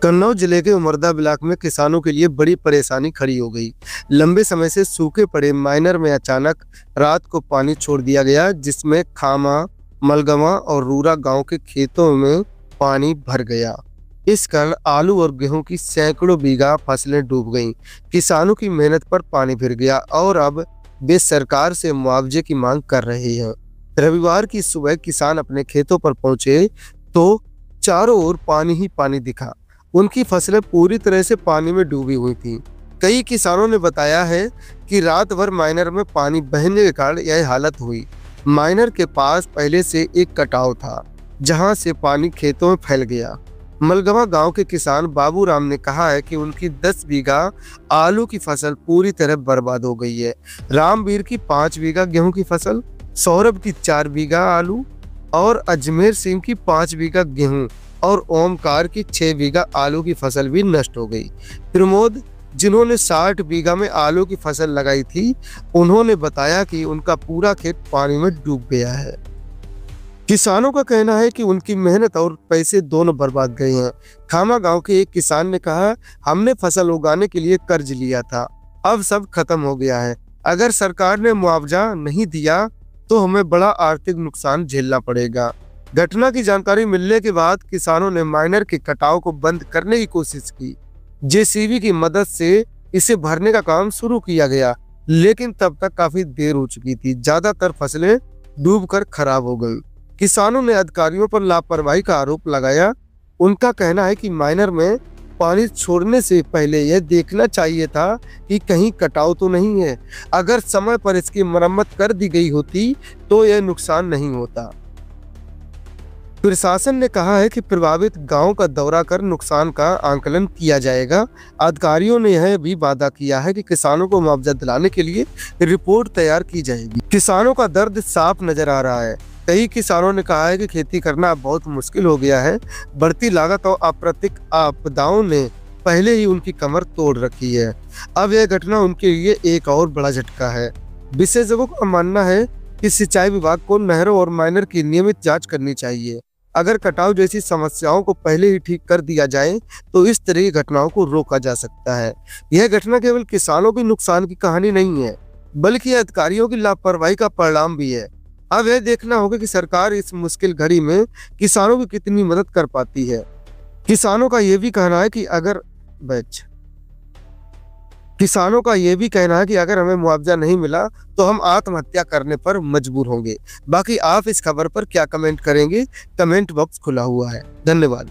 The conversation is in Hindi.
कन्नौज जिले के उमरदा ब्लॉक में किसानों के लिए बड़ी परेशानी खड़ी हो गई। लंबे समय से सूखे पड़े माइनर में अचानक रात को पानी छोड़ दिया गया, जिसमें खामा, मलगवा और रूरा गांव के खेतों में पानी भर गया। इस कारण आलू और गेहूं की सैकड़ों बीघा फसलें डूब गईं। किसानों की मेहनत पर पानी फिर गया और अब वे सरकार से मुआवजे की मांग कर रहे हैं। रविवार की सुबह किसान अपने खेतों पर पहुंचे तो चारों ओर पानी ही पानी दिखा। उनकी फसलें पूरी तरह से पानी में डूबी हुई थीं। कई किसानों ने बताया है कि रात भर माइनर में पानी बहने के कारण यह हालत हुई। माइनर के पास पहले से एक कटाव था, जहां से पानी खेतों में फैल गया। मलगवा गांव के किसान बाबू राम ने कहा है कि उनकी 10 बीघा आलू की फसल पूरी तरह बर्बाद हो गई है। रामवीर की 5 बीघा गेहूं की फसल, सौरभ की 4 बीघा आलू और अजमेर सिंह की 5 बीघा गेहूं और ओमकार की 6 बीघा आलू की फसल भी नष्ट हो गई। प्रमोद, जिन्होंने 60 बीघा में आलू की फसल लगाई थी, उन्होंने बताया कि उनका पूरा खेत पानी में डूब गया है। किसानों का कहना है कि उनकी मेहनत और पैसे दोनों बर्बाद गए हैं। खामा गांव के एक किसान ने कहा, हमने फसल उगाने के लिए कर्ज लिया था, अब सब खत्म हो गया है। अगर सरकार ने मुआवजा नहीं दिया तो हमें बड़ा आर्थिक नुकसान झेलना पड़ेगा। घटना की जानकारी मिलने के बाद किसानों ने माइनर के कटाव को बंद करने की कोशिश की। जेसीबी की मदद से इसे भरने का काम शुरू किया गया, लेकिन तब तक काफी देर हो चुकी थी। ज्यादातर फसलें डूबकर खराब हो गई। किसानों ने अधिकारियों पर लापरवाही का आरोप लगाया। उनका कहना है कि माइनर में पानी छोड़ने से पहले यह देखना चाहिए था कि कहीं कटाव तो नहीं है। अगर समय पर इसकी मरम्मत कर दी गई होती तो यह नुकसान नहीं होता। प्रशासन ने कहा है कि प्रभावित गांव का दौरा कर नुकसान का आंकलन किया जाएगा। अधिकारियों ने यह भी वादा किया है कि किसानों को मुआवजा दिलाने के लिए रिपोर्ट तैयार की जाएगी। किसानों का दर्द साफ नजर आ रहा है। कई किसानों ने कहा है कि खेती करना बहुत मुश्किल हो गया है। बढ़ती लागत और अप्राकृतिक आपदाओं ने पहले ही उनकी कमर तोड़ रखी है। अब यह घटना उनके लिए एक और बड़ा झटका है। विशेषज्ञों का मानना है कि सिंचाई विभाग को नहरों और माइनर की नियमित जांच करनी चाहिए। अगर कटाव जैसी समस्याओं को पहले ही ठीक कर दिया जाए तो इस तरह की घटनाओं को रोका जा सकता है। यह घटना केवल किसानों के नुकसान की कहानी नहीं है, बल्कि अधिकारियों की लापरवाही का परिणाम भी है। अब यह देखना होगा कि सरकार इस मुश्किल घड़ी में किसानों की कितनी मदद कर पाती है। किसानों का यह भी कहना है कि अगर हमें मुआवजा नहीं मिला तो हम आत्महत्या करने पर मजबूर होंगे। बाकी आप इस खबर पर क्या कमेंट करेंगे? कमेंट बॉक्स खुला हुआ है। धन्यवाद।